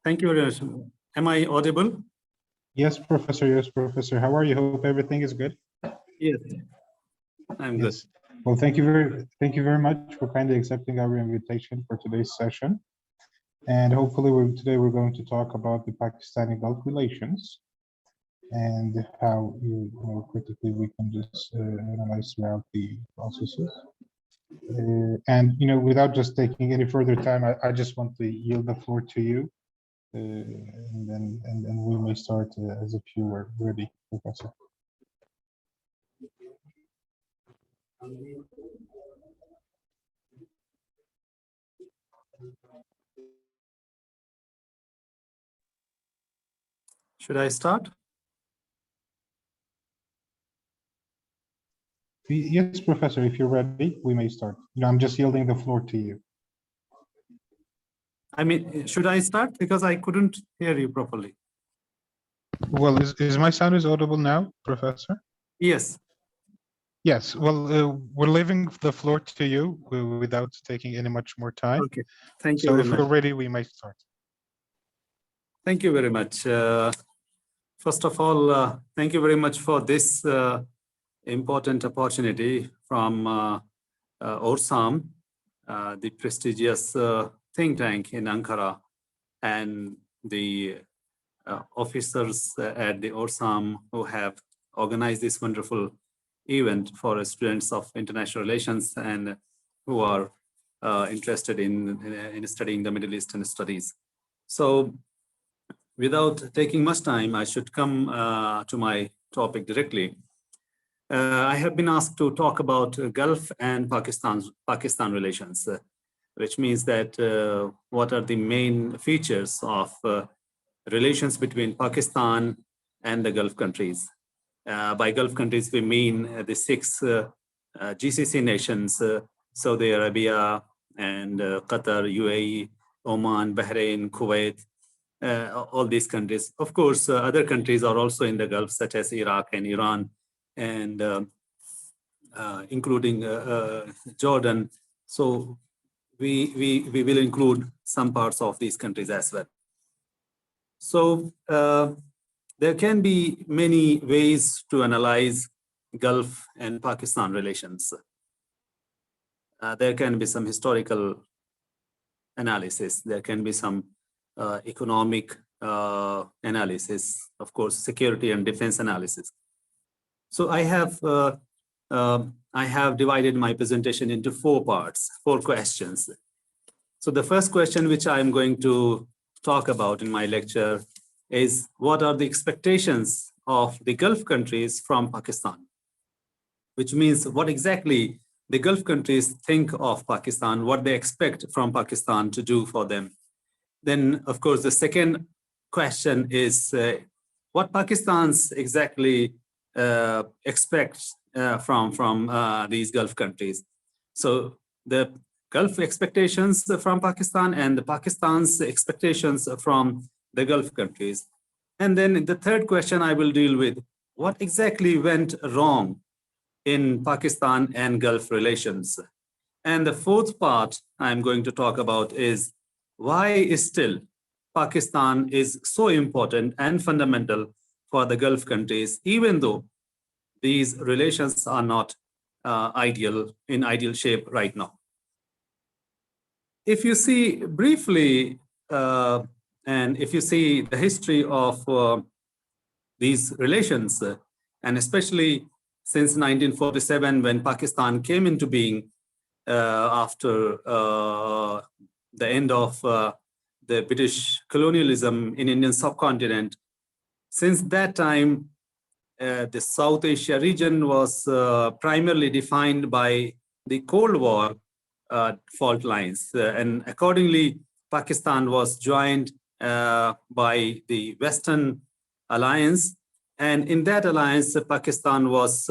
Thank you very much. Am I audible? Yes, Professor. Yes, Professor. How are you? Hope everything is good. Yes, I'm good. Yes. Well, thank you very much for kindly accepting our invitation for today's session. And hopefully today we're going to talk about the Pakistani Gulf relations and how critically we can just analyze throughout the processes. And without just taking any further time, I just want to yield the floor to you. And then we may start as if you were ready, Professor. Should I start? Yes, Professor, if you're ready, we may start. I'm just yielding the floor to you. I mean, should I start? Because I couldn't hear you properly. Well, is my sound audible now, Professor? Yes. Yes, well, we're leaving the floor to you without taking any much more time. Okay, thank you So very if much. you're ready, we may start. Thank you very much. First of all, thank you very much for this important opportunity from ORSAM, the prestigious think tank in Ankara, and the officers at the ORSAM who have organized this wonderful event for students of international relations and who are interested in studying the Middle Eastern studies. So without taking much time, I should come to my topic directly. I have been asked to talk about Gulf and Pakistan relations, which means that what are the main features of relations between Pakistan and the Gulf countries. By Gulf countries, we mean the 6 GCC nations, Saudi Arabia and Qatar, UAE, Oman, Bahrain, Kuwait, all these countries. Of course, other countries are also in the Gulf, such as Iraq and Iran, and including Jordan. So we will include some parts of these countries as well. So there can be many ways to analyze Gulf and Pakistan relations. There can be some historical analysis. There can be some economic analysis, of course, security and defense analysis. So I have divided my presentation into 4 parts, 4 questions. So the first question which I'm going to talk about in my lecture is, what are the expectations of the Gulf countries from Pakistan? Which means what exactly the Gulf countries think of Pakistan, what they expect from Pakistan to do for them. Then, of course, the second question is what Pakistan's exactly expects from these Gulf countries. So the Gulf expectations from Pakistan and the Pakistan's expectations from the Gulf countries. And then the third question I will deal with, what exactly went wrong in Pakistan and Gulf relations. And the fourth part I'm going to talk about is, why is still Pakistan is so important and fundamental for the Gulf countries, even though these relations are not in ideal shape right now. If you see briefly, and if you see the history of these relations, and especially since 1947, when Pakistan came into being after the end of the British colonialism in Indian subcontinent, since that time, the South Asia region was primarily defined by the Cold War fault lines. And accordingly, Pakistan was joined by the Western Alliance. And in that alliance, Pakistan was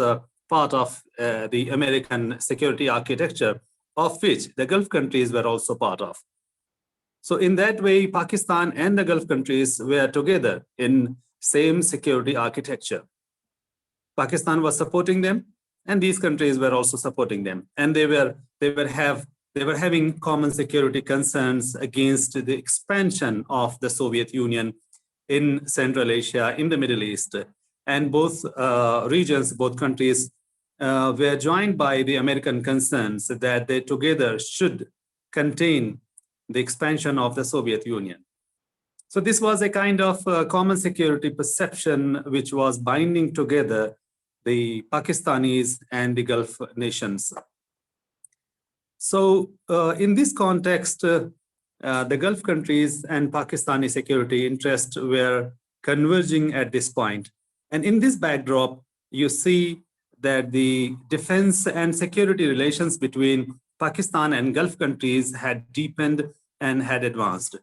part of the American security architecture, of which the Gulf countries were also part of. So in that way, Pakistan and the Gulf countries were together in same security architecture. Pakistan was supporting them, and these countries were also supporting them. And they have they were having common security concerns against the expansion of the Soviet Union in Central Asia, in the Middle East. And both regions, both countries were joined by the American concerns that they together should contain the expansion of the Soviet Union. So this was a kind of common security perception which was binding together the Pakistanis and the Gulf nations. So in this context, the Gulf countries and Pakistani security interests were converging at this point. And in this backdrop, you see that the defense and security relations between Pakistan and Gulf countries had deepened and had advanced.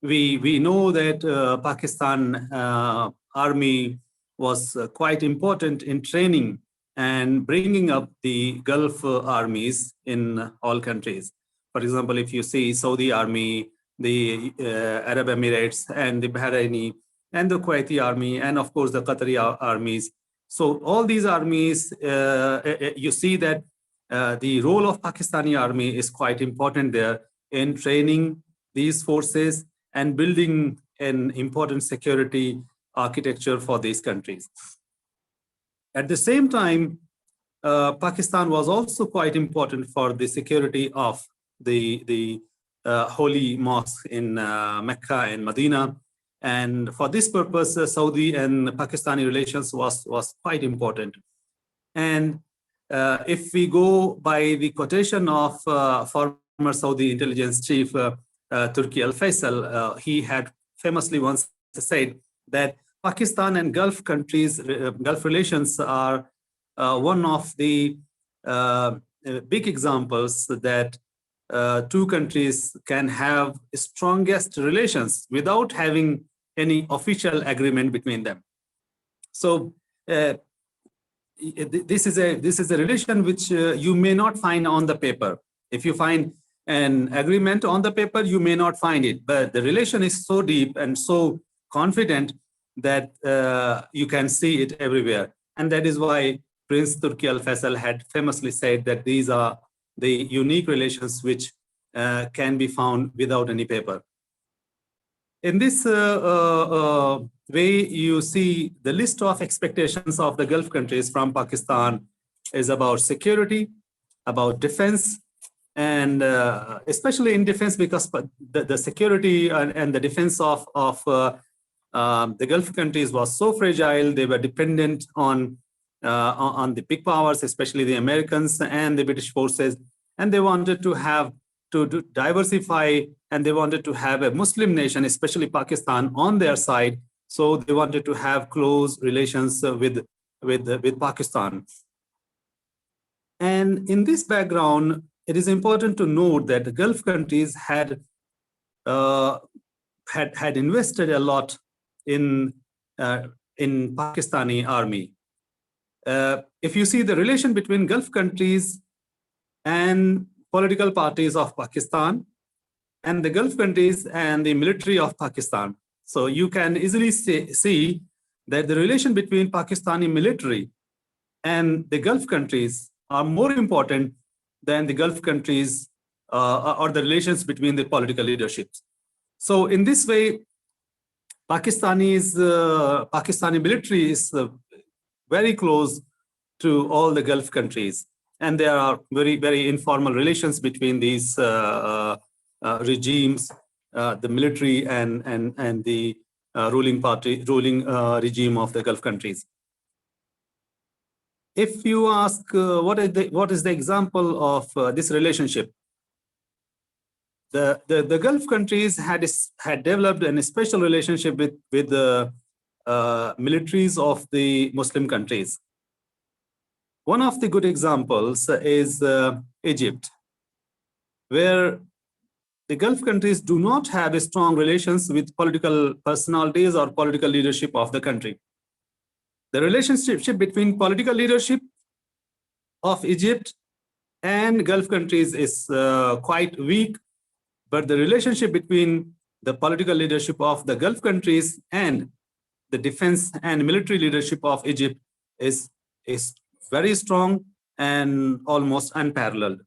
We know that Pakistan army was quite important in training and bringing up the Gulf armies in all countries. For example, if you see Saudi army, the Arab Emirates, and the Bahraini, and the Kuwaiti army, and of course the Qatari armies. So all these armies, you see that the role of Pakistani army is quite important there in training these forces and building an important security architecture for these countries. At the same time, Pakistan was also quite important for the security of the holy mosques in Mecca and Medina. And for this purpose, Saudi and Pakistani relations was quite important. And if we go by the quotation of former Saudi intelligence chief, Turki al-Faisal, he had famously once said that Pakistan and Gulf countries, Gulf relations are one of the big examples that two countries can have strongest relations without having any official agreement between them. So this is a relation which you may not find on the paper. If you find an agreement on the paper, you may not find it, but the relation is so deep and so confident that you can see it everywhere. And that is why Prince Turki al-Faisal had famously said that these are the unique relations which can be found without any paper. In this way, you see the list of expectations of the Gulf countries from Pakistan is about security, about defense, and especially in defense, because the security and the defense of the Gulf countries was so fragile. They were dependent on the big powers, especially the Americans and the British forces, and they wanted to have to diversify, and they wanted to have a Muslim nation, especially Pakistan, on their side. So they wanted to have close relations with Pakistan. And in this background, it is important to note that the Gulf countries had invested a lot in Pakistani army. If you see the relation between Gulf countries and political parties of Pakistan and the Gulf countries and the military of Pakistan, so you can easily see that the relation between Pakistani military and the Gulf countries are more important than the Gulf countries or the relations between the political leaderships. So in this way, Pakistani military is very close to all the Gulf countries, and there are very, very informal relations between these regimes, the military and the ruling regime of the Gulf countries. If you ask what is the example of this relationship, the Gulf countries had developed a special relationship with the militaries of the Muslim countries. One of the good examples is Egypt, where the Gulf countries do not have strong relations with political personalities or political leadership of the country. The relationship between political leadership of Egypt and Gulf countries is quite weak, but the relationship between the political leadership of the Gulf countries and the defense and military leadership of Egypt is very strong and almost unparalleled.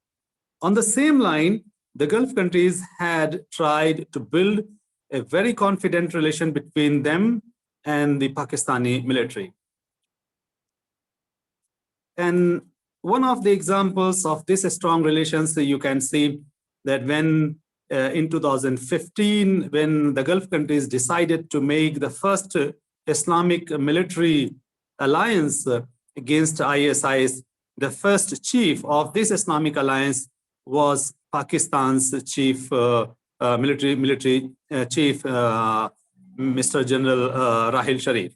On the same line, the Gulf countries had tried to build a very confident relation between them and the Pakistani military. And one of the examples of this strong relations, you can see that when in 2015, when the Gulf countries decided to make the first Islamic military alliance against ISIS, the first chief of this Islamic alliance was Pakistan's chief military chief, Mr. General Rahil Sharif.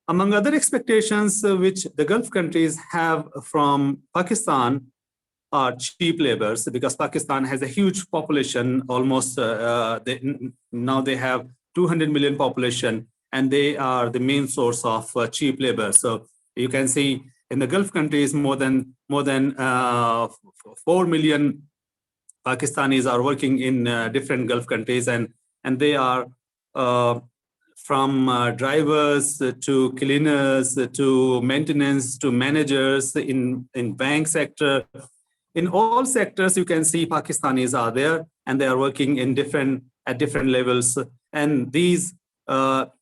Among other expectations which the Gulf countries have from Pakistan are cheap labors, because Pakistan has a huge population, almost now they have 200 million population, and they are the main source of cheap labor. So you can see in the Gulf countries, more than 4 million Pakistanis are working in different Gulf countries, and they are from drivers to cleaners to maintenance to managers in bank sector. In all sectors, you can see Pakistanis are there, and they are working in at different levels. And these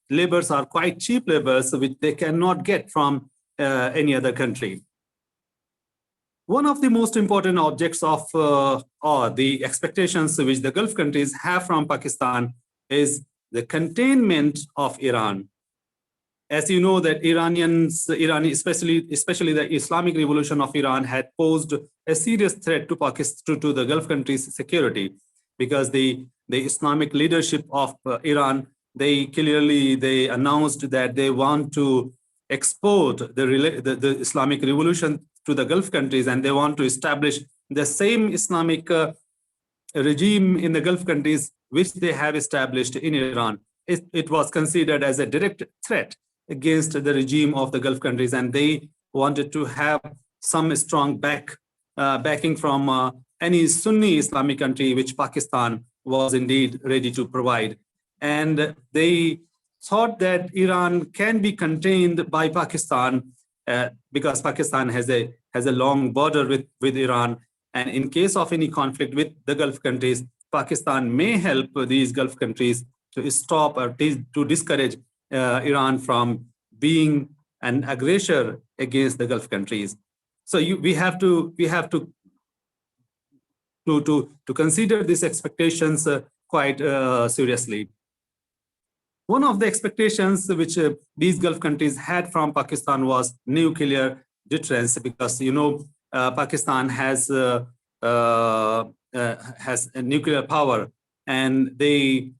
labors are quite cheap labors, which they cannot get from any other country. One of the most important objects of or the expectations which the Gulf countries have from Pakistan is the containment of Iran. As you know, that especially the Islamic Revolution of Iran had posed a serious threat to Pakistan, to the Gulf countries' security, because the Islamic leadership of Iran, they announced that they want to export the Islamic Revolution to the Gulf countries, and they want to establish the same Islamic regime in the Gulf countries which they have established in Iran. It was considered as a direct threat against the regime of the Gulf countries, and they wanted to have some strong backing from any Sunni Islamic country, which Pakistan was indeed ready to provide. And they thought that Iran can be contained by Pakistan because Pakistan has a long border with Iran, and in case of any conflict with the Gulf countries, Pakistan may help these Gulf countries to stop or to discourage Iran from being an aggressor against the Gulf countries. So we have to consider these expectations quite seriously. One of the expectations which these Gulf countries had from Pakistan was nuclear deterrence, because Pakistan has a nuclear power, and this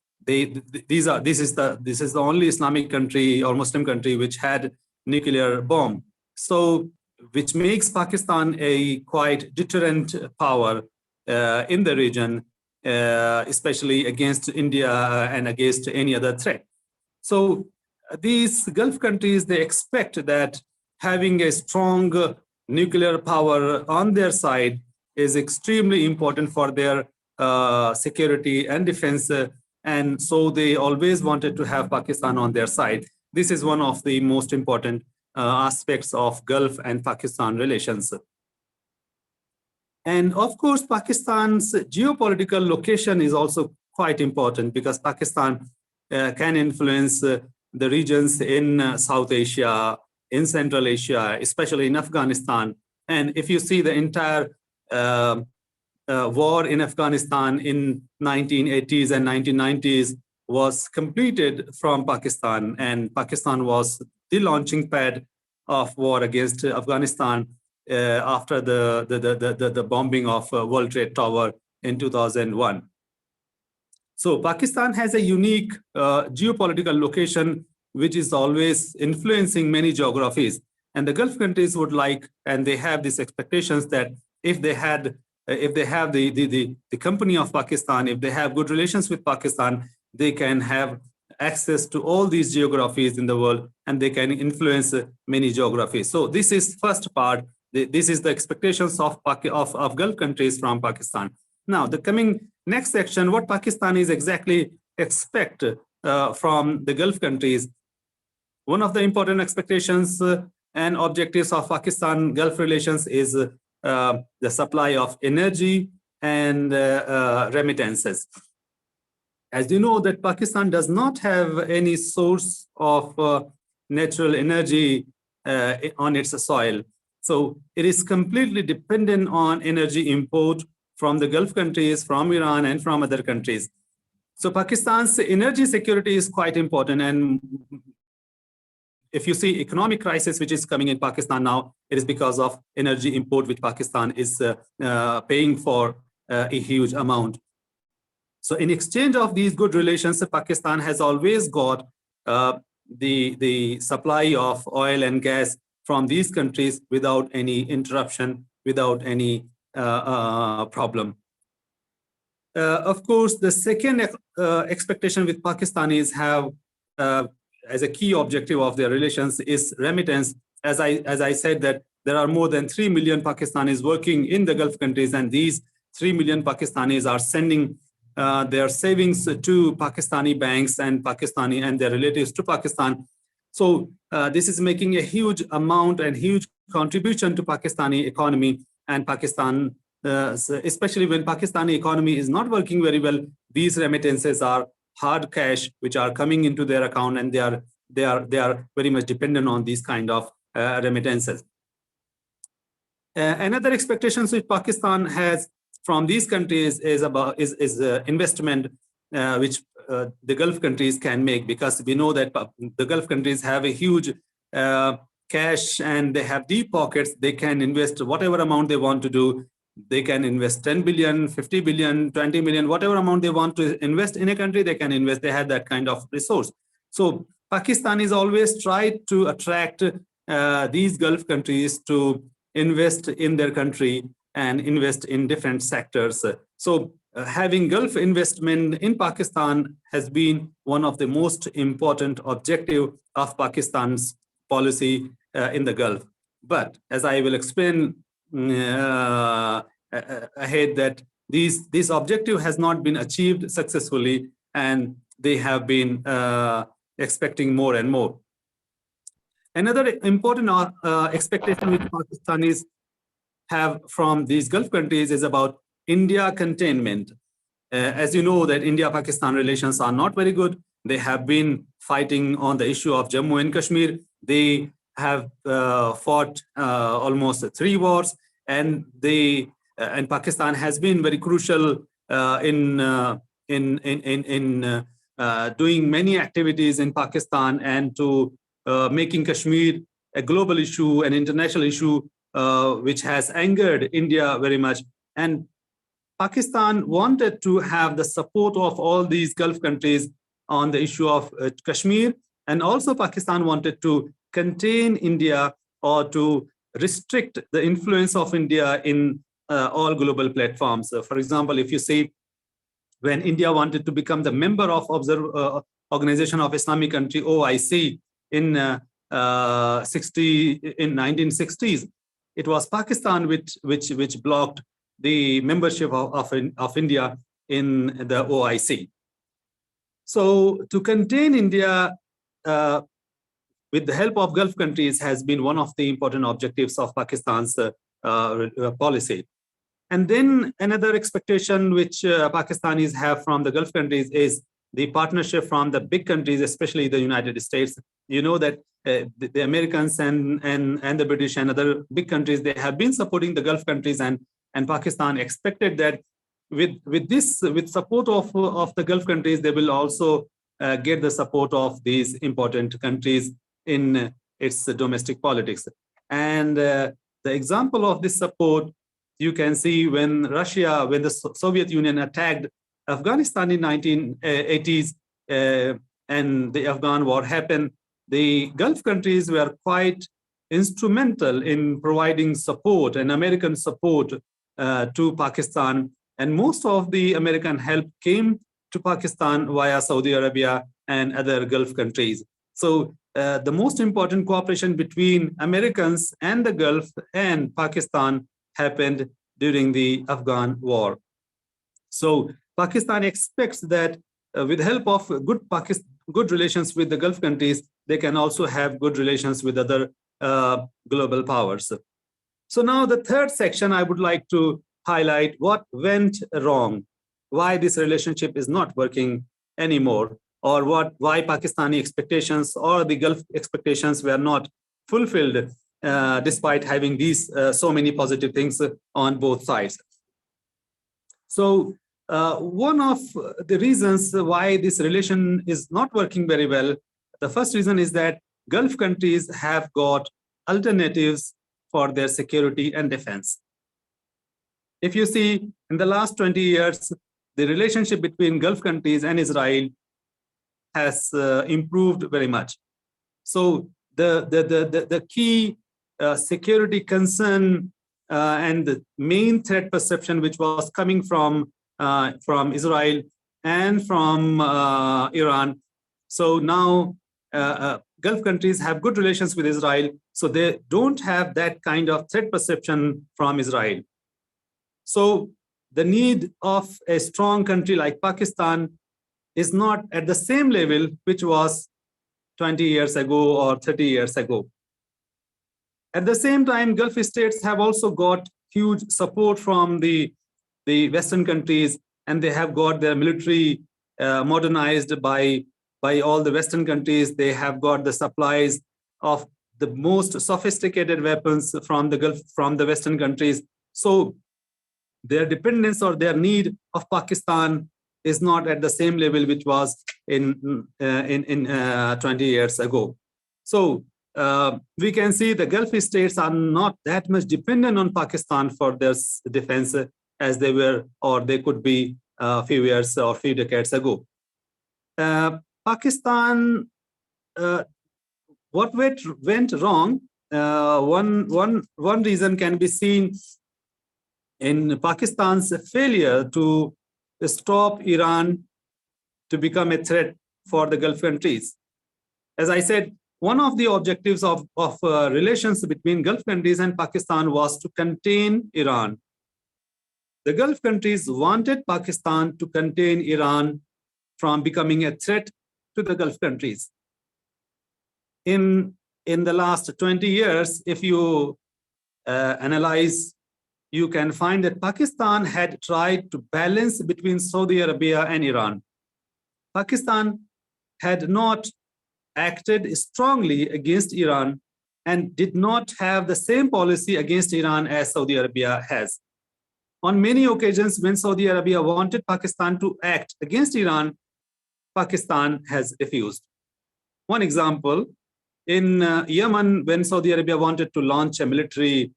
is the only Islamic country or Muslim country which had nuclear bomb. So which makes Pakistan a quite deterrent power in the region, especially against India and against any other threat. So these Gulf countries, they expect that having a strong nuclear power on their side is extremely important for their security and defense. And so they always wanted to have Pakistan on their side. This is one of the most important aspects of Gulf and Pakistan relations. And of course, Pakistan's geopolitical location is also quite important, because Pakistan can influence the regions in South Asia, in Central Asia, especially in Afghanistan. And if you see the entire war in Afghanistan in 1980s and 1990s was completed from Pakistan, and Pakistan was the launching pad of war against Afghanistan after the bombing of World Trade Tower in 2001. So Pakistan has a unique geopolitical location, which is always influencing many geographies. And the Gulf countries would like, and they have these expectations that if they have the company of Pakistan, if they have good relations with Pakistan, they can have access to all these geographies in the world, and they can influence many geographies. So this is first part. This is the expectations of Gulf countries from Pakistan. Now, the coming next section, what Pakistanis exactly expect from the Gulf countries. One of the important expectations and objectives of Pakistan-Gulf relations is the supply of energy and remittances. As you know, that Pakistan does not have any source of natural energy on its soil. So it is completely dependent on energy import from the Gulf countries, from Iran, and from other countries. So Pakistan's energy security is quite important. And if you see economic crisis which is coming in Pakistan now, it is because of energy import, which Pakistan is paying for a huge amount. So in exchange of these good relations, Pakistan has always got the supply of oil and gas from these countries without any interruption, without any problem. Of course, the second expectation with Pakistanis have as a key objective of their relations is remittance. As I said, that there are more than 3 million Pakistanis working in the Gulf countries, and these 3 million Pakistanis are sending their savings to Pakistani banks and their relatives to Pakistan. So this is making a huge amount and huge contribution to Pakistani economy, and Pakistan, especially when Pakistani economy is not working very well, these remittances are hard cash which are coming into their account, and they are very much dependent on these kind of remittances. Another expectations which Pakistan has from these countries is investment which the Gulf countries can make, because we know that the Gulf countries have a huge cash and they have deep pockets. They can invest whatever amount they want to do. They can invest 10 billion, 50 billion, 20 million, whatever amount they want to invest in a country, they can invest. They have that kind of resource. So Pakistan is always tried to attract these Gulf countries to invest in their country and invest in different sectors. So having Gulf investment in Pakistan has been one of the most important objective of Pakistan's policy in the Gulf. But as I will explain ahead, that this objective has not been achieved successfully, and they have been expecting more and more. Another important expectation which Pakistanis have from these Gulf countries is about India containment. As you know, that India-Pakistan relations are not very good. They have been fighting on the issue of Jammu and Kashmir. They have fought almost 3 wars, and Pakistan has been very crucial in doing many activities in Pakistan and to making Kashmir a global issue, an international issue, which has angered India very much. And Pakistan wanted to have the support of all these Gulf countries on the issue of Kashmir, and also Pakistan wanted to contain India or to restrict the influence of India in all global platforms. For example, if you see, when India wanted to become the member of Organization of Islamic Country, OIC, in 1960s, it was Pakistan which blocked the membership of India in the OIC. So to contain India with the help of Gulf countries has been one of the important objectives of Pakistan's policy. And then another expectation which Pakistanis have from the Gulf countries is the partnership from the big countries, especially the United States. You know that the Americans and the British and other big countries, they have been supporting the Gulf countries, and Pakistan expected that with support of the Gulf countries, they will also get the support of these important countries in its domestic politics. And the example of this support, you can see when the Soviet Union attacked Afghanistan in 1980s and the Afghan war happened, the Gulf countries were quite instrumental in providing support and American support to Pakistan. And most of the American help came to Pakistan via Saudi Arabia and other Gulf countries. So the most important cooperation between Americans and the Gulf and Pakistan happened during the Afghan war. So Pakistan expects that with the help of good relations with the Gulf countries, they can also have good relations with other global powers. So now the third section, I would like to highlight what went wrong, why this relationship is not working anymore, or why Pakistani expectations or the Gulf expectations were not fulfilled despite having these so many positive things on both sides. So one of the reasons why this relation is not working very well, the first reason is that Gulf countries have got alternatives for their security and defense. If you see, in the last 20 years, the relationship between Gulf countries and Israel has improved very much. So the key security concern and the main threat perception which was coming from Israel and from Iran. So now Gulf countries have good relations with Israel, so they don't have that kind of threat perception from Israel. So the need of a strong country like Pakistan is not at the same level which was 20 years ago or 30 years ago. At the same time, Gulf states have also got huge support from the Western countries, and they have got their military modernized by all the Western countries. They have got the supplies of the most sophisticated weapons from the Gulf, from the Western countries. So their dependence or their need of Pakistan is not at the same level which was in 20 years ago. So we can see the Gulf states are not that much dependent on Pakistan for their defense as they were, or they could be a few years or few decades ago. Pakistan, what went wrong? One reason can be seen in Pakistan's failure to stop Iran to become a threat for the Gulf countries. As I said, one of the objectives of relations between Gulf countries and Pakistan was to contain Iran. The Gulf countries wanted Pakistan to contain Iran from becoming a threat to the Gulf countries. In the last 20 years, if you analyze, you can find that Pakistan had tried to balance between Saudi Arabia and Iran. Pakistan had not acted strongly against Iran and did not have the same policy against Iran as Saudi Arabia has. On many occasions, when Saudi Arabia wanted Pakistan to act against Iran, Pakistan has refused. One example, in Yemen, when Saudi Arabia wanted to launch a military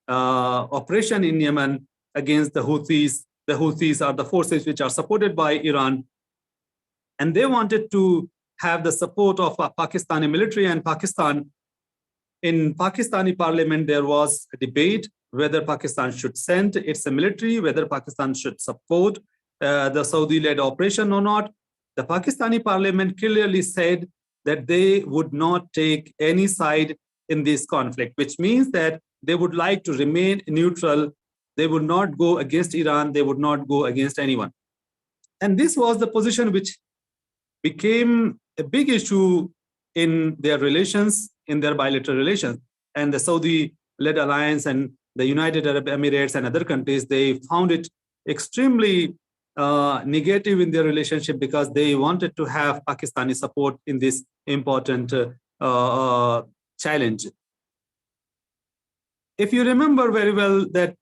operation in Yemen against the Houthis are the forces which are supported by Iran, and they wanted to have the support of a Pakistani military and Pakistan. In Pakistani parliament, there was a debate whether Pakistan should send its military, whether Pakistan should support the Saudi-led operation or not. The Pakistani parliament clearly said that they would not take any side in this conflict, which means that they would like to remain neutral. They would not go against Iran. They would not go against anyone. And this was the position which became a big issue in their relations, in their bilateral relations. And the Saudi-led alliance and the United Arab Emirates and other countries, they found it extremely negative in their relationship because they wanted to have Pakistani support in this important challenge. If you remember very well that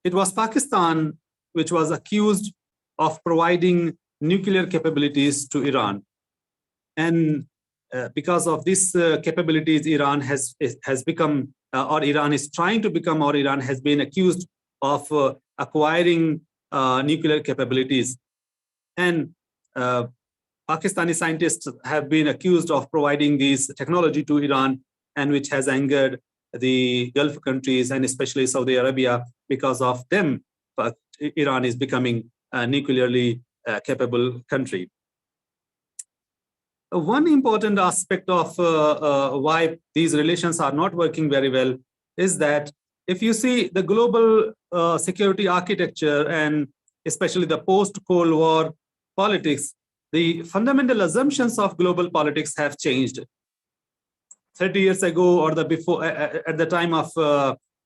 it was Pakistan which was accused of providing nuclear capabilities to Iran. And because of these capabilities, Iran has become, or Iran is trying to become, or Iran has been accused of acquiring nuclear capabilities. And Pakistani scientists have been accused of providing these technology to Iran, and which has angered the Gulf countries and especially Saudi Arabia. Because of them, Iran is becoming a nuclearly capable country. One important aspect of why these relations are not working very well is that if you see the global security architecture and especially the post-Cold War politics, the fundamental assumptions of global politics have changed. 30 years ago or at the time of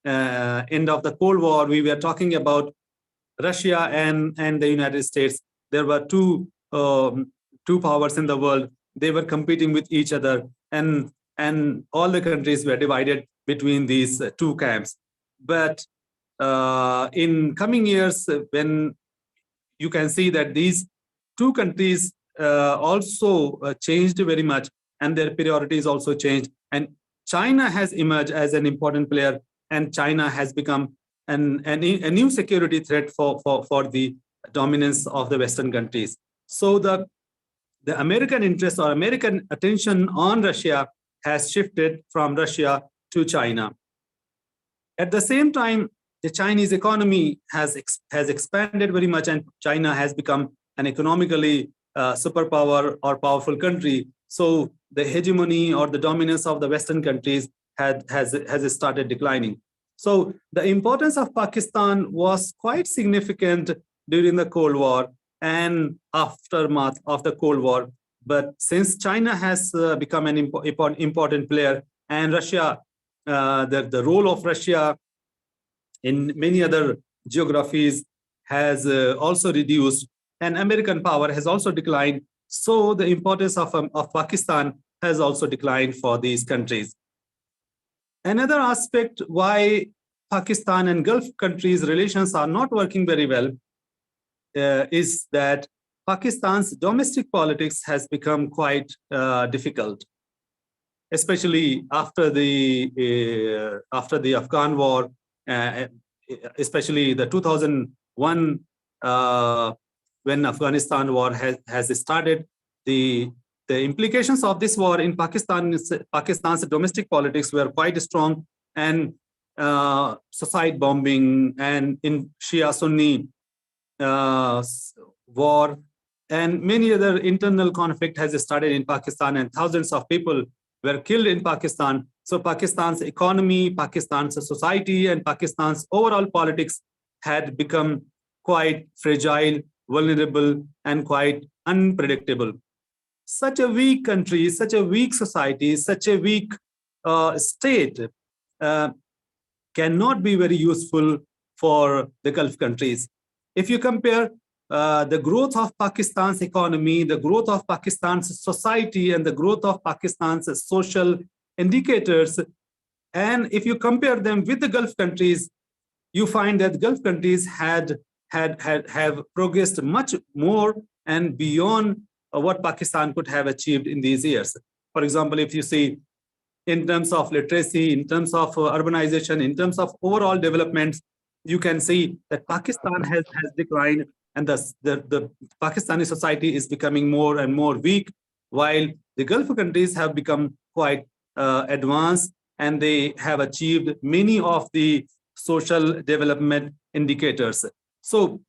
end of the Cold War, we were talking about Russia and the United States. There were two powers in the world. They were competing with each other, and all the countries were divided between these two camps. But in coming years, when you can see that these two countries also changed very much, and their priorities also changed, and China has emerged as an important player, and China has become a new security threat for the dominance of the Western countries. So the American interest or American attention on Russia has shifted from Russia to China. At the same time, the Chinese economy has expanded very much, and China has become an economically superpower or powerful country. So the hegemony or the dominance of the Western countries has started declining. So the importance of Pakistan was quite significant during the Cold War and aftermath of the Cold War. But since China has become an important player, and Russia, the role of Russia in many other geographies has also reduced, and American power has also declined. So the importance of Pakistan has also declined for these countries. Another aspect why Pakistan and Gulf countries' relations are not working very well is that Pakistan's domestic politics has become quite difficult, especially after the Afghan war, especially the 2001 when Afghanistan war has started. The implications of this war in Pakistan's domestic politics were quite strong, and suicide bombing and in Shia-Sunni war and many other internal conflict has started in Pakistan, and thousands of people were killed in Pakistan. So Pakistan's economy, Pakistan's society, and Pakistan's overall politics had become quite fragile, vulnerable, and quite unpredictable. Such a weak country, such a weak society, such a weak state cannot be very useful for the Gulf countries. If you compare the growth of Pakistan's economy, the growth of Pakistan's society, and the growth of Pakistan's social indicators, and if you compare them with the Gulf countries, you find that Gulf countries have progressed much more and beyond what Pakistan could have achieved in these years. For example, if you see in terms of literacy, in terms of urbanization, in terms of overall developments, you can see that Pakistan has declined, and the Pakistani society is becoming more and more weak, while the Gulf countries have become quite advanced, and they have achieved many of the social development indicators. So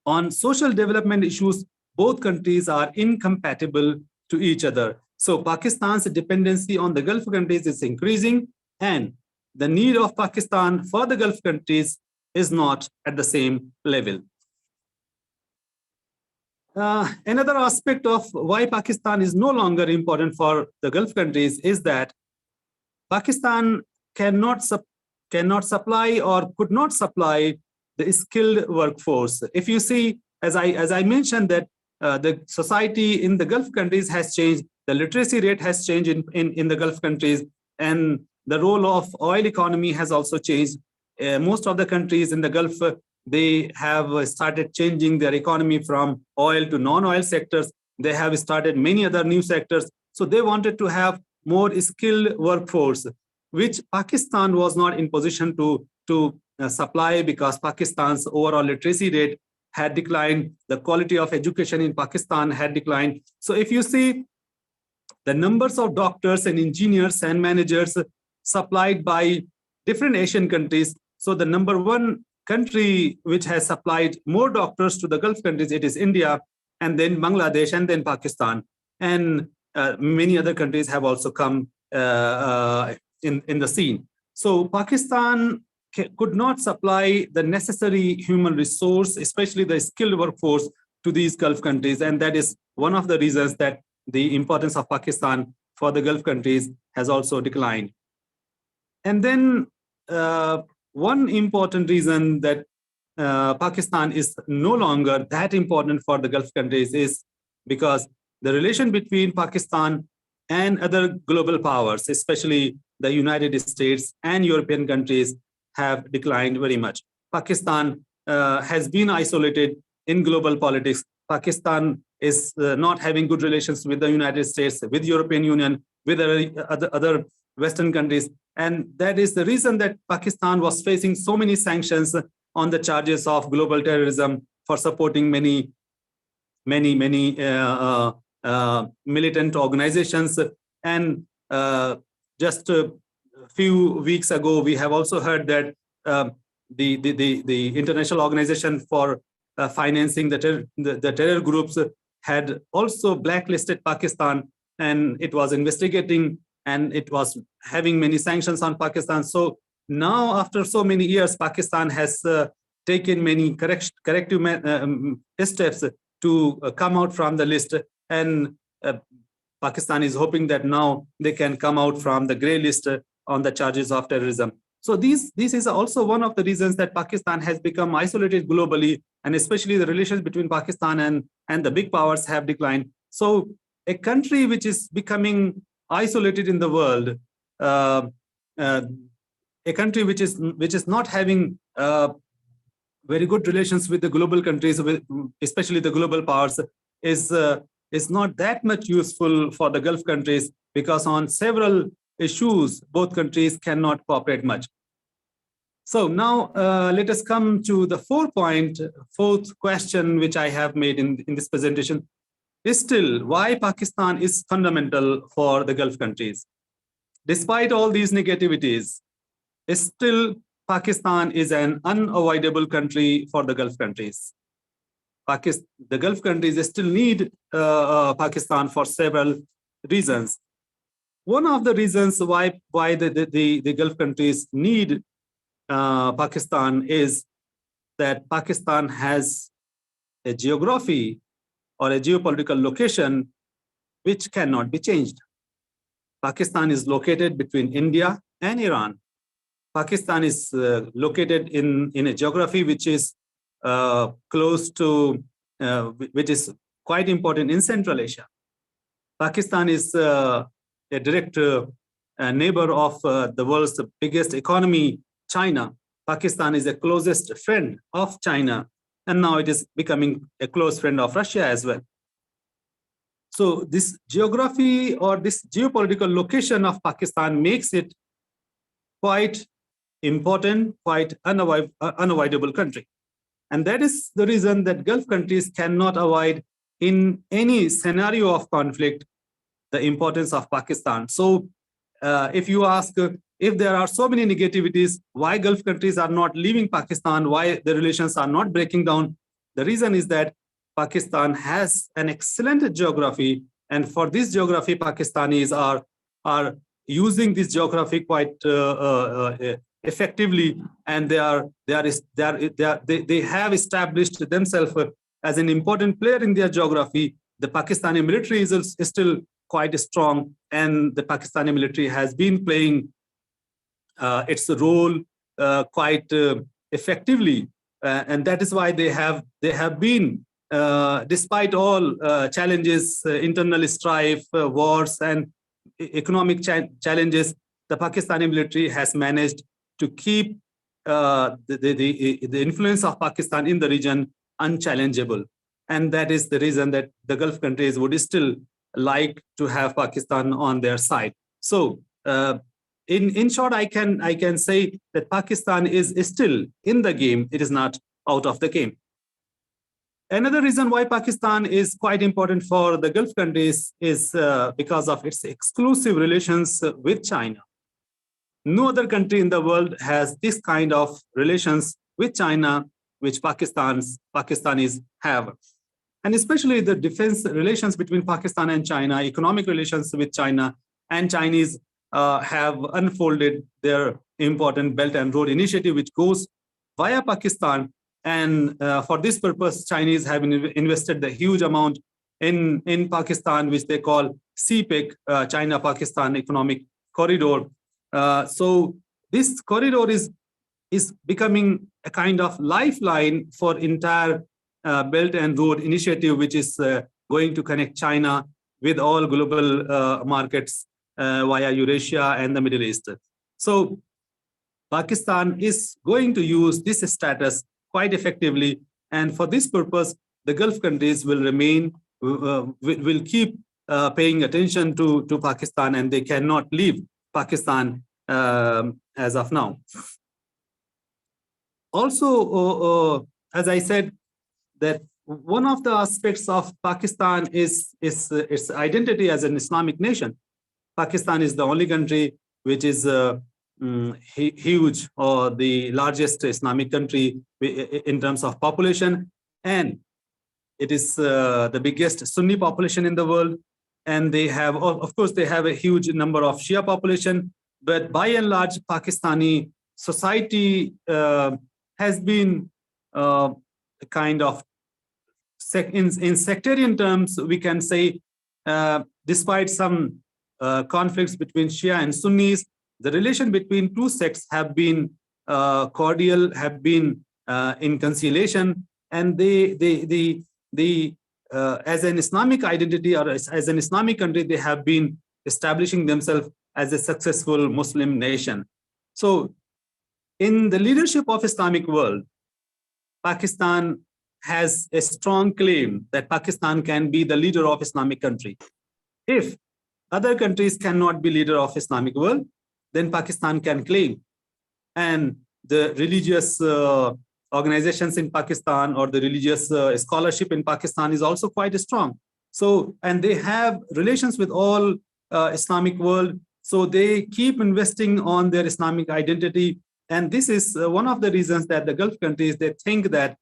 on social development issues, both countries are incompatible to each other. So Pakistan's dependency on the Gulf countries is increasing, and the need of Pakistan for the Gulf countries is not at the same level. Another aspect of why Pakistan is no longer important for the Gulf countries is that Pakistan cannot supply or could not supply the skilled workforce. If you see, as I mentioned, that the society in the Gulf countries has changed, the literacy rate has changed in the Gulf countries, and the role of oil economy has also changed. Most of the countries in the Gulf, they have started changing their economy from oil to non-oil sectors. They have started many other new sectors. So they wanted to have more skilled workforce, which Pakistan was not in position to supply, because Pakistan's overall literacy rate had declined. The quality of education in Pakistan had declined. So if you see the numbers of doctors and engineers and managers supplied by different Asian countries, so the number one country which has supplied more doctors to the Gulf countries, it is India, and then Bangladesh, and then Pakistan. And many other countries have also come in the scene. So Pakistan could not supply the necessary human resource, especially the skilled workforce, to these Gulf countries. And that is one of the reasons that the importance of Pakistan for the Gulf countries has also declined. And then one important reason that Pakistan is no longer that important for the Gulf countries is because the relation between Pakistan and other global powers, especially the United States and European countries, have declined very much. Pakistan has been isolated in global politics. Pakistan is not having good relations with the United States, with European Union, with other Western countries. And that is the reason that Pakistan was facing so many sanctions on the charges of global terrorism for supporting many militant organizations. And just a few weeks ago, we have also heard that the International Organization for Financing the Terror Groups had also blacklisted Pakistan, and it was investigating and it was having many sanctions on Pakistan. So now, after so many years, Pakistan has taken many corrective steps to come out from the list, and Pakistan is hoping that now they can come out from the gray list on the charges of terrorism. So this is also one of the reasons that Pakistan has become isolated globally, and especially the relations between Pakistan and the big powers have declined. So a country which is becoming isolated in the world, a country which is not having very good relations with the global countries, especially the global powers, is not that much useful for the Gulf countries, because on several issues, both countries cannot cooperate much. So now let us come to the fourth question, which I have made in this presentation, is still why Pakistan is fundamental for the Gulf countries. Despite all these negativities, still Pakistan is an unavoidable country for the Gulf countries. The Gulf countries still need Pakistan for several reasons. One of the reasons why the Gulf countries need Pakistan is that Pakistan has a geography or a geopolitical location which cannot be changed. Pakistan is located between India and Iran. Pakistan is located in a geography which is close to, which is quite important in Central Asia. Pakistan is a direct neighbor of the world's biggest economy, China. Pakistan is the closest friend of China, and now it is becoming a close friend of Russia as well. So this geography or this geopolitical location of Pakistan makes it quite important, quite unavoidable country. And that is the reason that Gulf countries cannot avoid in any scenario of conflict the importance of Pakistan. So if you ask if there are so many negativities, why Gulf countries are not leaving Pakistan, why the relations are not breaking down, the reason is that Pakistan has an excellent geography, and for this geography, Pakistanis are using this geography quite effectively, and they have established themselves as an important player in their geography. The Pakistani military is still quite strong, and the Pakistani military has been playing its role quite effectively, and that is why they have been, despite all challenges, internal strife, wars, and economic challenges, the Pakistani military has managed to keep the influence of Pakistan in the region unchallengeable. And that is the reason that the Gulf countries would still like to have Pakistan on their side. So in short, I can say that Pakistan is still in the game. It is not out of the game. Another reason why Pakistan is quite important for the Gulf countries is because of its exclusive relations with China. No other country in the world has this kind of relations with China which Pakistanis have. And especially the defense relations between Pakistan and China, economic relations with China, and Chinese have unfolded their important Belt and Road Initiative, which goes via Pakistan. And for this purpose, Chinese have invested the huge amount in Pakistan, which they call CPEC, China-Pakistan Economic Corridor. So this corridor is becoming a kind of lifeline for entire Belt and Road Initiative, which is going to connect China with all global markets via Eurasia and the Middle East. So Pakistan is going to use this status quite effectively, and for this purpose, the Gulf countries will remain, will keep paying attention to Pakistan, and they cannot leave Pakistan as of now. Also, as I said, that one of the aspects of Pakistan is its identity as an Islamic nation. Pakistan is the only country which is huge, or the largest Islamic country in terms of population, and it is the biggest Sunni population in the world. And they have, of course, they have a huge number of Shia population, but by and large, Pakistani society has been kind of, in sectarian terms, we can say, despite some conflicts between Shia and Sunnis, the relation between two sects have been cordial, have been in conciliation, and as an Islamic identity, or as an Islamic country, they have been establishing themselves as a successful Muslim nation. So in the leadership of Islamic world, Pakistan has a strong claim that Pakistan can be the leader of Islamic country. If other countries cannot be leader of Islamic world, then Pakistan can claim. And the religious organizations in Pakistan, or the religious scholarship in Pakistan, is also quite strong. So, and they have relations with all Islamic world. So they keep investing on their Islamic identity. And this is one of the reasons that the Gulf countries, they think that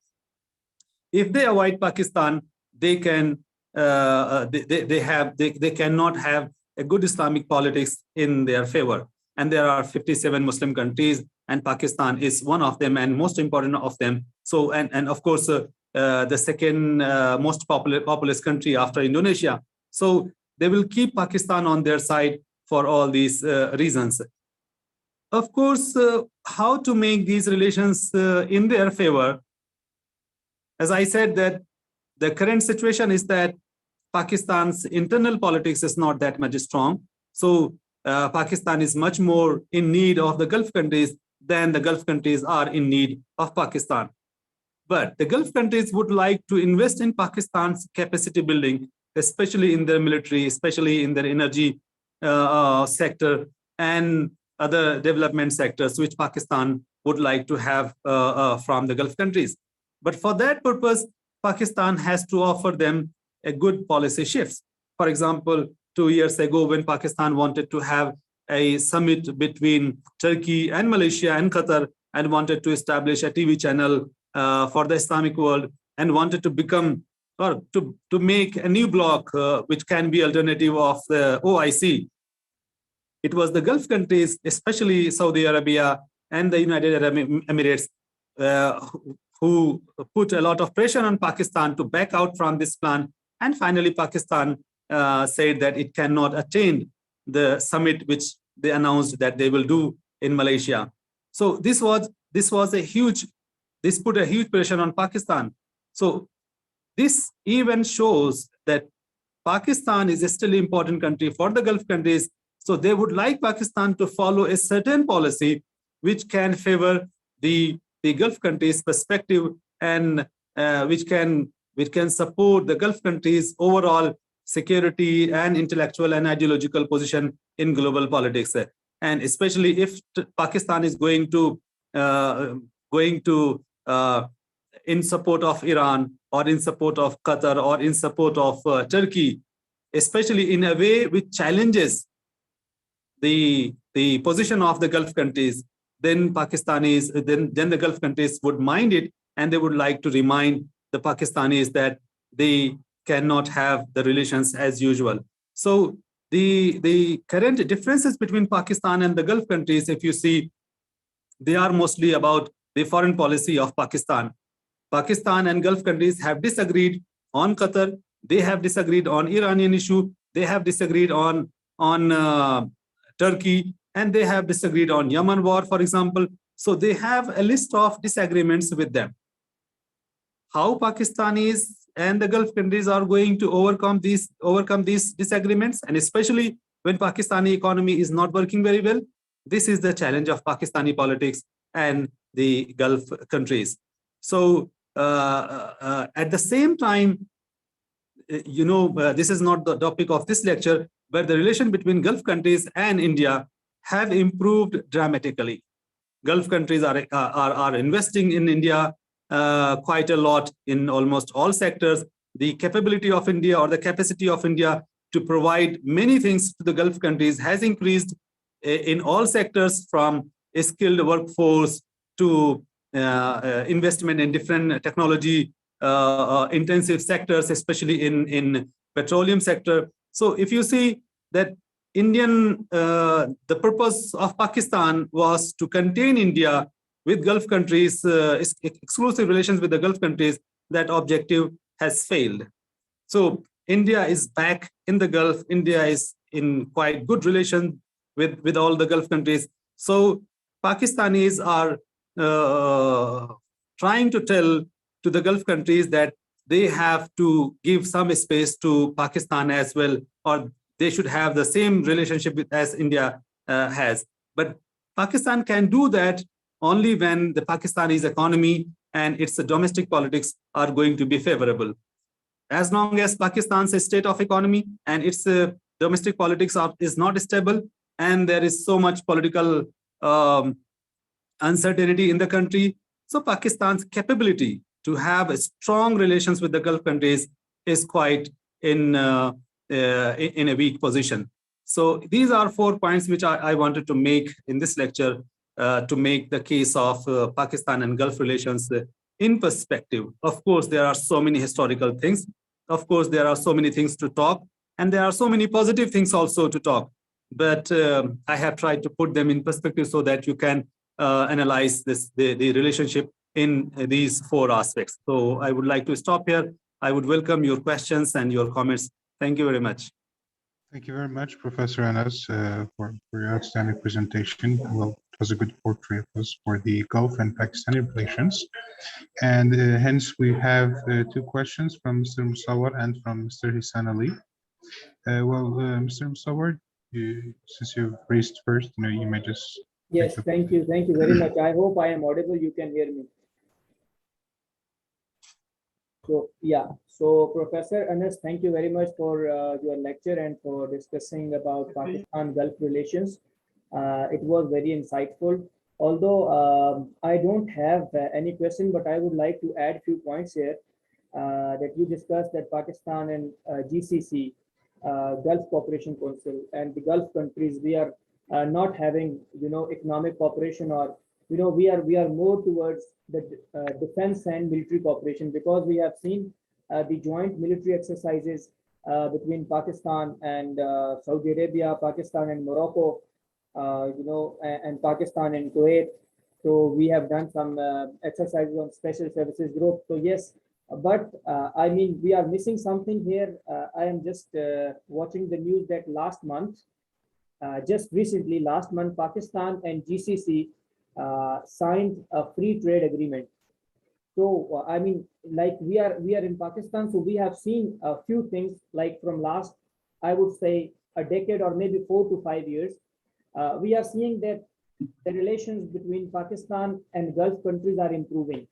if they avoid Pakistan, they can they cannot have a good Islamic politics in their favor. And there are 57 Muslim countries, and Pakistan is one of them, and most important of them. So, and of course, the second most populous country after Indonesia. So they will keep Pakistan on their side for all these reasons. Of course, how to make these relations in their favor? As I said, that the current situation is that Pakistan's internal politics is not that much strong. So Pakistan is much more in need of the Gulf countries than the Gulf countries are in need of Pakistan. But the Gulf countries would like to invest in Pakistan's capacity building, especially in their military, especially in their energy sector and other development sectors, which Pakistan would like to have from the Gulf countries. But for that purpose, Pakistan has to offer them a good policy shifts. For example, 2 years ago, when Pakistan wanted to have a summit between Turkey and Malaysia and Qatar, and wanted to establish a TV channel for the Islamic world, and wanted to become, or to make a new bloc which can be alternative of the OIC. It was the Gulf countries, especially Saudi Arabia and the United Arab Emirates, who put a lot of pressure on Pakistan to back out from this plan. And finally, Pakistan said that it cannot attain the summit which they announced that they will do in Malaysia. So this put a huge pressure on Pakistan. So this even shows that Pakistan is a still important country for the Gulf countries. So they would like Pakistan to follow a certain policy which can favor the Gulf countries' perspective, and which can support the Gulf countries' overall security and intellectual and ideological position in global politics. And especially if Pakistan is going to in support of Iran, or in support of Qatar, or in support of Turkey, especially in a way which challenges the position of the Gulf countries, then the Gulf countries would mind it, and they would like to remind the Pakistanis that they cannot have the relations as usual. So the current differences between Pakistan and the Gulf countries, if you see, they are mostly about the foreign policy of Pakistan. Pakistan and Gulf countries have disagreed on Qatar. They have disagreed on Iranian issue. They have disagreed on Turkey. and they have disagreed on Yemen war, for example. So they have a list of disagreements with them. How Pakistanis and the Gulf countries are going to overcome these disagreements, and especially when Pakistani economy is not working very well, this is the challenge of Pakistani politics and the Gulf countries. So at the same time, this is not the topic of this lecture, but the relation between Gulf countries and India have improved dramatically. Gulf countries are investing in India quite a lot in almost all sectors. The capability of India, or the capacity of India to provide many things to the Gulf countries, has increased in all sectors, from a skilled workforce to investment in different technology intensive sectors, especially in petroleum sector. So if you see that the purpose of Pakistan was to contain India with Gulf countries, exclusive relations with the Gulf countries, that objective has failed. So India is back in the Gulf. India is in quite good relation with all the Gulf countries. So Pakistanis are trying to tell to the Gulf countries that they have to give some space to Pakistan as well, or they should have the same relationship as India has. But Pakistan can do that only when the Pakistani's economy and its domestic politics are going to be favorable. As long as Pakistan's state of economy and its domestic politics is not stable, and there is so much political uncertainty in the country, so Pakistan's capability to have strong relations with the Gulf countries is quite in a weak position. So these are 4 points which I wanted to make in this lecture to make the case of Pakistan and Gulf relations in perspective. Of course, there are so many historical things. Of course, there are so many things to talk, and there are so many positive things also to talk. But I have tried to put them in perspective so that you can analyze the relationship in these 4 aspects. So I would like to stop here. I would welcome your questions and your comments. Thank you very much. Thank you very much, Professor Anas, for your outstanding presentation. Well, it was a good portrait of us for the Gulf and Pakistani relations. And hence we have 2 questions from Mr. Musawar and from Mr. Hissan Ali. Mr. Musawar, since you've raised first, you may just... Yes, thank you very much. I hope I am audible, you can hear me. So yeah, so Professor Anas, thank you very much for your lecture and for discussing about Pakistan-Gulf relations. It was very insightful. Although I don't have any question, but I would like to add a few points here that you discussed, that Pakistan and GCC, Gulf Cooperation Council, and the Gulf countries, we are not having, economic cooperation, or, we are more towards the defense and military cooperation, because we have seen the joint military exercises between Pakistan and Saudi Arabia, Pakistan and Morocco, and Pakistan and Kuwait. So we have done some exercises on special services group. So yes, but I mean, we are missing something here. I am just watching the news that last month, just recently, last month, Pakistan and GCC signed a free trade agreement. So I mean, like we are in Pakistan, so we have seen a few things, like from last, I would say, a decade or maybe 4 to 5 years. We are seeing that the relations between Pakistan and Gulf countries are improving.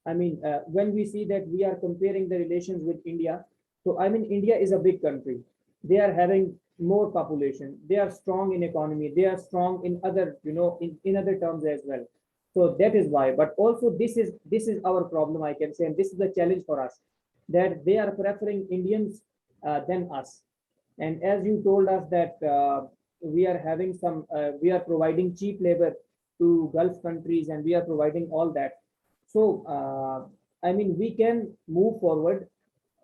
I mean, when we see that we are comparing the relations with India, so I mean, India is a big country. They are having more population. They are strong in economy. They are strong in other, in other terms as well. So that is why. But also, this is our problem, I can say, and this is the challenge for us, that they are preferring Indians than us. And as you told us that we are having some, we are providing cheap labor to Gulf countries, and we are providing all that. So I mean, we can move forward,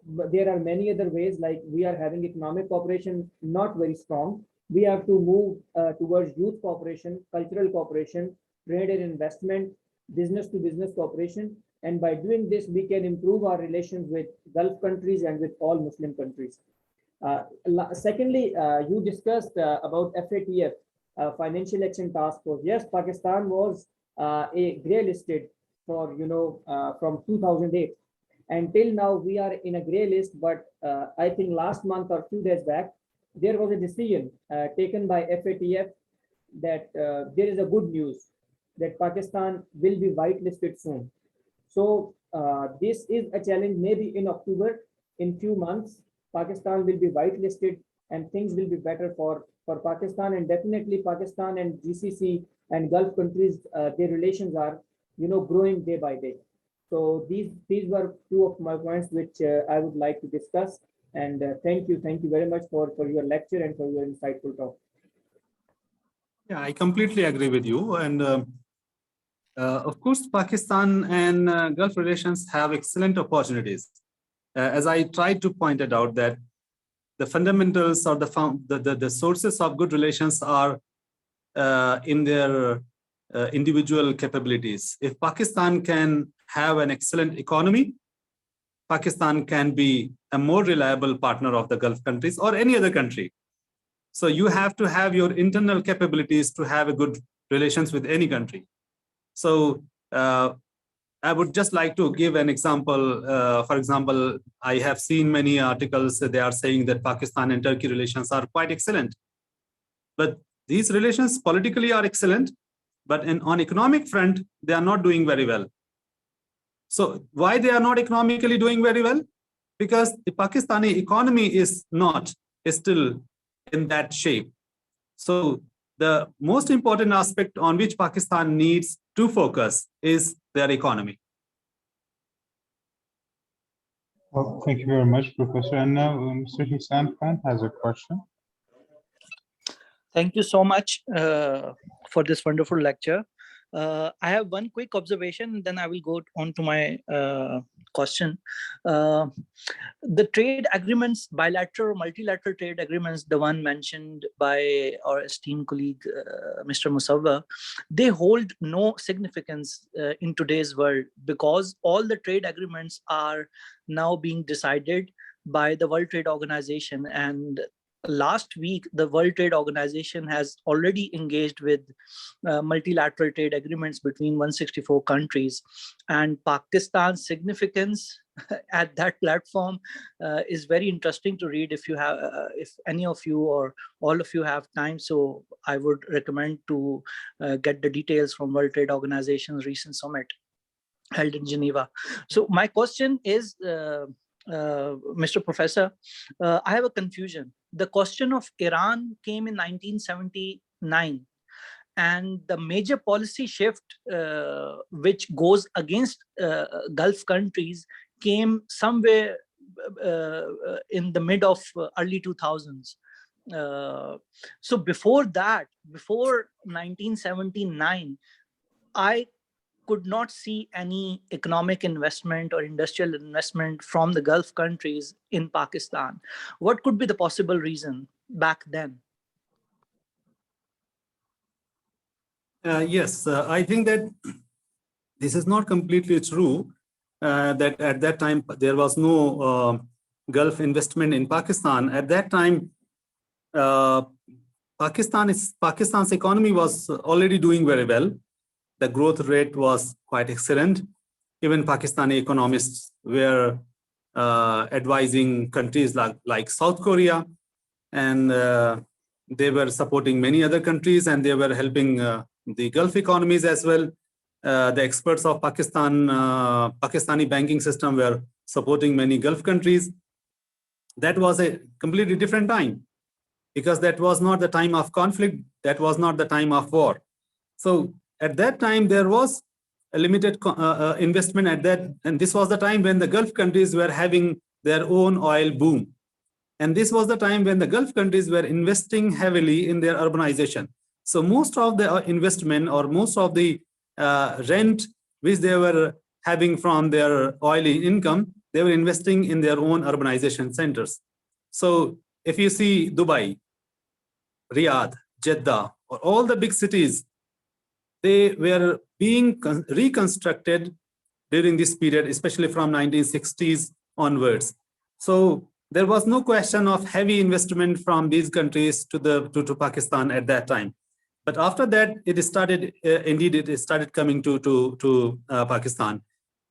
but there are many other ways, like we are having economic cooperation not very strong. We have to move towards youth cooperation, cultural cooperation, trade and investment, business to business cooperation. And by doing this, we can improve our relations with Gulf countries and with all Muslim countries. Secondly, you discussed about FATF. Financial Action Task Force. Yes, Pakistan was a gray listed for, from 2008. Until now, we are in a gray list, but I think last month or few days back, there was a decision taken by FATF that there is a good news that Pakistan will be whitelisted soon. So this is a challenge. Maybe in October, in few months, Pakistan will be whitelisted and things will be better for Pakistan. And definitely Pakistan and GCC and Gulf countries, their relations are, growing day by day. So these were two of my points which I would like to discuss. And thank you very much for your lecture and for your insightful talk. Yeah, I completely agree with you. And of course, Pakistan and Gulf relations have excellent opportunities. As I tried to point it out, that the fundamentals or the sources of good relations are in their individual capabilities. If Pakistan can have an excellent economy, Pakistan can be a more reliable partner of the Gulf countries or any other country. So you have to have your internal capabilities to have a good relations with any country. So I would just like to give an example. For example, I have seen many articles that they are saying that Pakistan and Turkey relations are quite excellent. But these relations politically are excellent, but on economic front, they are not doing very well. So why they are not economically doing very well? Because the Pakistani economy is still in that shape. So the most important aspect on which Pakistan needs to focus is their economy. Well, thank you very much, Professor. And now Mr. Hisam Khan has a question. Thank you so much for this wonderful lecture. I have one quick observation, then I will go on to my question. The trade agreements, bilateral or multilateral trade agreements, the one mentioned by our esteemed colleague, Mr. Musawwa, they hold no significance in today's world because all the trade agreements are now being decided by the World Trade Organization. And last week, the World Trade Organization has already engaged with multilateral trade agreements between 164 countries. And Pakistan's significance at that platform is very interesting to read if you have, if any of you or all of you have time. So I would recommend to get the details from World Trade Organization's recent summit held in Geneva. So my question is, Mr. Professor, I have a confusion. The question of Iran came in 1979, and the major policy shift which goes against Gulf countries came somewhere in the mid of early 2000s. So before that, before 1979, I could not see any economic investment or industrial investment from the Gulf countries in Pakistan. What could be the possible reason back then? Yes, I think that this is not completely true, that at that time there was no Gulf investment in Pakistan. At that time, Pakistan's economy was already doing very well. The growth rate was quite excellent. Even Pakistani economists were advising countries like South Korea, and they were supporting many other countries, and they were helping the Gulf economies as well. The experts of Pakistani banking system were supporting many Gulf countries. That was a completely different time, because that was not the time of conflict. That was not the time of war. So at that time, there was a limited investment at that. And this was the time when the Gulf countries were having their own oil boom. And this was the time when the Gulf countries were investing heavily in their urbanization. So most of the investment or most of the rent which they were having from their oily income, they were investing in their own urbanization centers. So if you see Dubai, Riyadh, Jeddah, or all the big cities, they were being reconstructed during this period, especially from 1960s onwards. So there was no question of heavy investment from these countries to Pakistan at that time. But after that, it started, indeed, it started coming to Pakistan.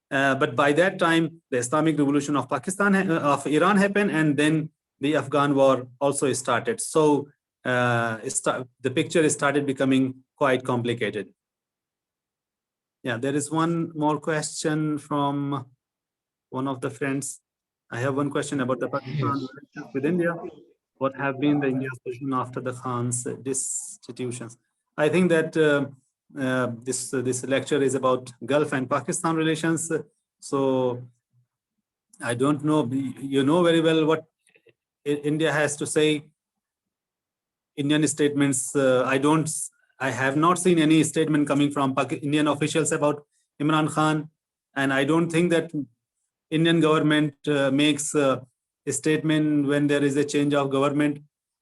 But by that time, the Islamic Revolution of of Iran happened, and then the Afghan war also started. So the picture started becoming quite complicated. Yeah, there is one more question from one of the friends. I have one question about the Pakistan relations with India. What have been the India's position after the Khan's destitutions? I think that this lecture is about Gulf and Pakistan relations. So I don't know. You know very well what India has to say. Indian statements. I have not seen any statement coming from Indian officials about Imran Khan, and I don't think that Indian government makes a statement when there is a change of government.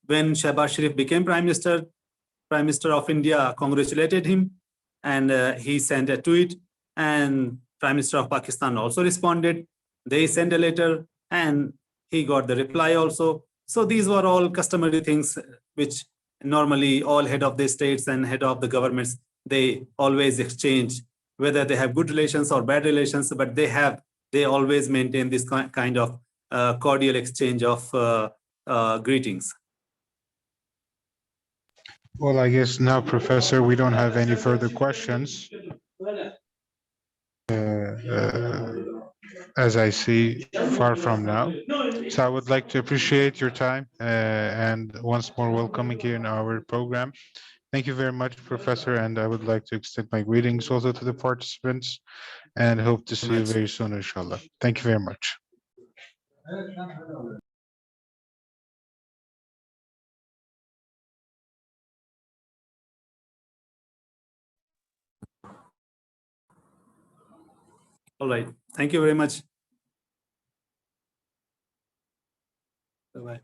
When Shehbaz Sharif became Prime Minister of India congratulated him, and he sent a tweet, and Prime Minister of Pakistan also responded. They sent a letter, and he got the reply also. So these were all customary things which normally all head of the states and head of the governments, they always exchange, whether they have good relations or bad relations, but they always maintain this kind of cordial exchange of greetings. Well, I guess now, Professor, we don't have any further questions. As I see, far from now. So I would like to appreciate your time and once more welcoming here in our program. Thank you very much, Professor, and I would like to extend my greetings also to the participants and hope to see you very soon, inshallah. Thank you very much. All right. Thank you very much. Bye-bye.